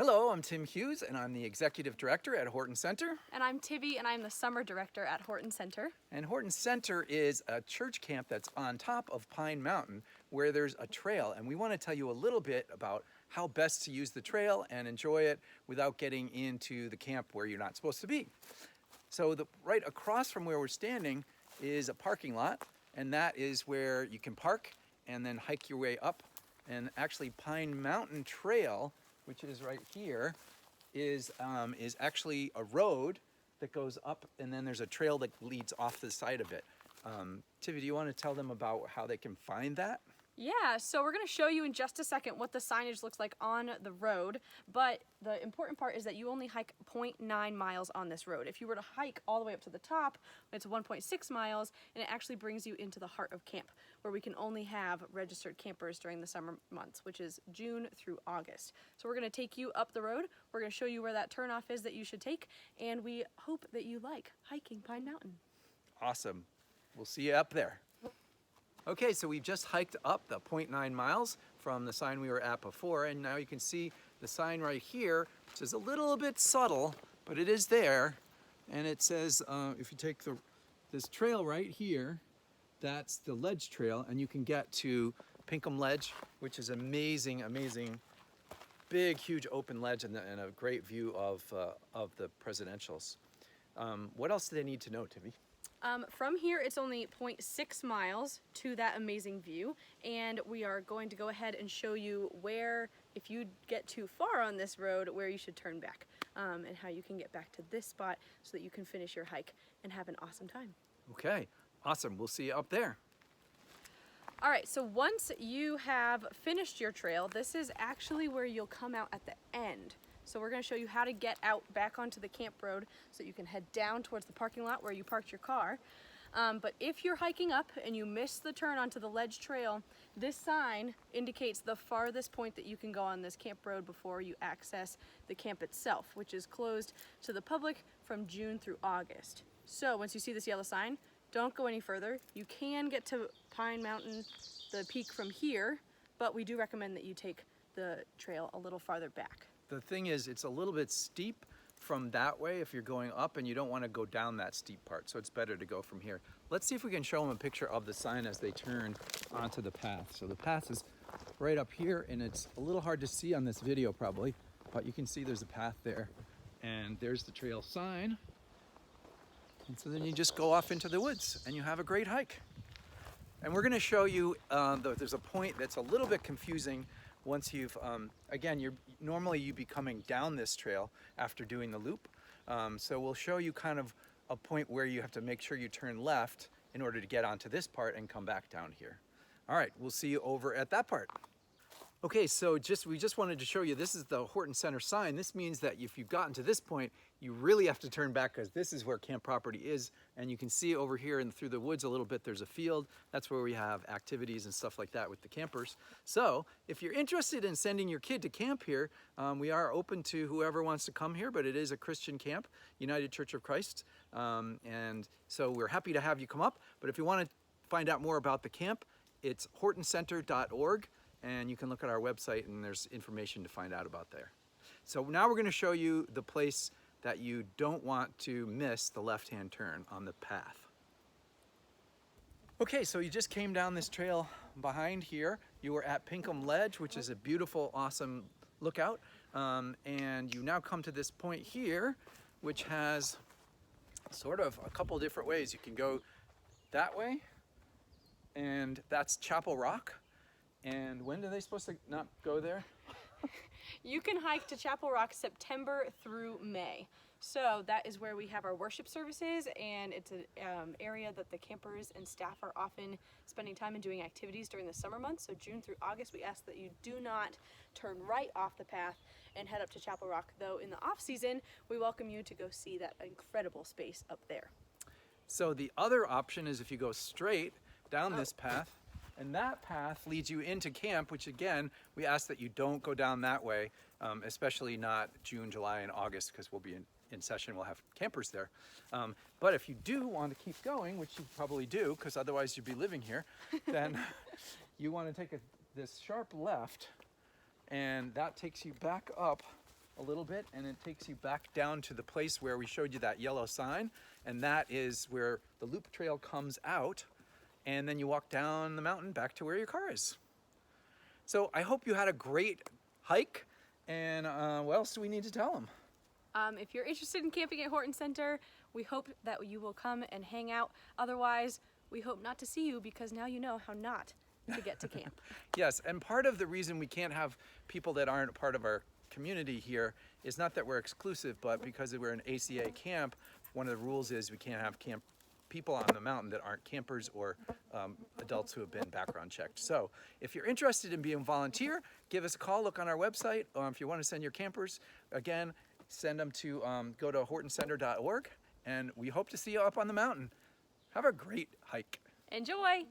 Hello, I'm Tim Hughes, and I'm the Executive Director at Horton Center. And I'm Tivvi, and I'm the Summer Director at Horton Center. And Horton Center is a church camp that's on top of Pine Mountain where there's a trail. And we want to tell you a little bit about how best to use the trail and enjoy it without getting into the camp where you're not supposed to be. So right across from where we're standing is a parking lot, and that is where you can park and then hike your way up. And actually Pine Mountain Trail, which is right here, is actually a road that goes up, and then there's a trail that leads off the side of it. Tivvi, do you want to tell them about how they can find that? Yeah, so we're going to show you in just a second what the signage looks like on the road, but the important part is that you only hike 0.9 miles on this road. If you were to hike all the way up to the top, it's 1.6 miles, and it actually brings you into the heart of camp, where we can only have registered campers during the summer months, which is June through August. So we're going to take you up the road, we're going to show you where that turnoff is that you should take, and we hope that you like hiking Pine Mountain. Awesome. We'll see you up there. Okay, so we've just hiked up the 0.9 miles from the sign we were at before, and now you can see the sign right here, which is a little bit subtle, but it is there. And it says, if you take this trail right here, that's the ledge trail, and you can get to Pinkham Ledge, which is amazing, amazing, big, huge open ledge and a great view of the presidentials. What else do they need to know, Tivvi? From here, it's only 0.6 miles to that amazing view, and we are going to go ahead and show you where, if you get too far on this road, where you should turn back, and how you can get back to this spot so that you can finish your hike and have an awesome time. Okay, awesome. We'll see you up there. All right, so once you have finished your trail, this is actually where you'll come out at the end. So we're going to show you how to get out back onto the camp road so you can head down towards the parking lot where you parked your car. But if you're hiking up and you miss the turn onto the ledge trail, this sign indicates the farthest point that you can go on this camp road before you access the camp itself, which is closed to the public from June through August. So once you see this yellow sign, don't go any further. You can get to Pine Mountain, the peak, from here, but we do recommend that you take the trail a little farther back. The thing is, it's a little bit steep from that way if you're going up, and you don't want to go down that steep part, so it's better to go from here. Let's see if we can show them a picture of the sign as they turn onto the path. So the path is right up here, and it's a little hard to see on this video probably, but you can see there's a path there, and there's the trail sign. And so then you just go off into the woods and you have a great hike. And we're going to show you, there's a point that's a little bit confusing. Once you've, again, normally you'd be coming down this trail after doing the loop. So we'll show you kind of a point where you have to make sure you turn left in order to get onto this part and come back down here. All right, we'll see you over at that part. Okay, so we just wanted to show you, this is the Horton Center sign. This means that if you've gotten to this point, you really have to turn back, because this is where camp property is. And you can see over here and through the woods a little bit, there's a field. That's where we have activities and stuff like that with the campers. So if you're interested in sending your kid to camp here, we are open to whoever wants to come here, but it is a Christian camp, United Church of Christ. And so we're happy to have you come up. But if you want to find out more about the camp, it's hortoncenter.org. And you can look at our website, and there's information to find out about there. So now we're going to show you the place that you don't want to miss the left-hand turn on the path. Okay, so you just came down this trail behind here. You were at Pinkham Ledge, which is a beautiful, awesome lookout. And you now come to this point here, which has sort of a couple different ways. You can go that way, and that's Chapel Rock. And when are they supposed to not go there? You can hike to Chapel Rock September through May. So that is where we have our worship services, and it's an area that the campers and staff are often spending time and doing activities during the summer months. So June through August, we ask that you do not turn right off the path and head up to Chapel Rock. Though in the off season, we welcome you to go see that incredible space up there. So the other option is if you go straight down this path, and that path leads you into camp, which again, we ask that you don't go down that way, especially not June, July, and August, because we'll be in session, we'll have campers there. But if you do want to keep going, which you probably do, because otherwise you'd be living here, then you want to take this sharp left, and that takes you back up a little bit and it takes you back down to the place where we showed you that yellow sign, and that is where the loop trail comes out, and then you walk down the mountain back to where your car is. So I hope you had a great hike, and what else do we need to tell them? If you're interested in camping at Horton Center, we hope that you will come and hang out. Otherwise, we hope not to see you, because now you know how not to get to camp. Yes, and part of the reason we can't have people that aren't part of our community here is not that we're exclusive, but because we're an ACA camp, one of the rules is we can't have camp people on the mountain that aren't campers or adults who have been background checked. So if you're interested in being a volunteer, give us a call, look on our website. If you want to send your campers, again, send them to go to hortoncenter.org, and we hope to see you up on the mountain. Have a great hike. Enjoy!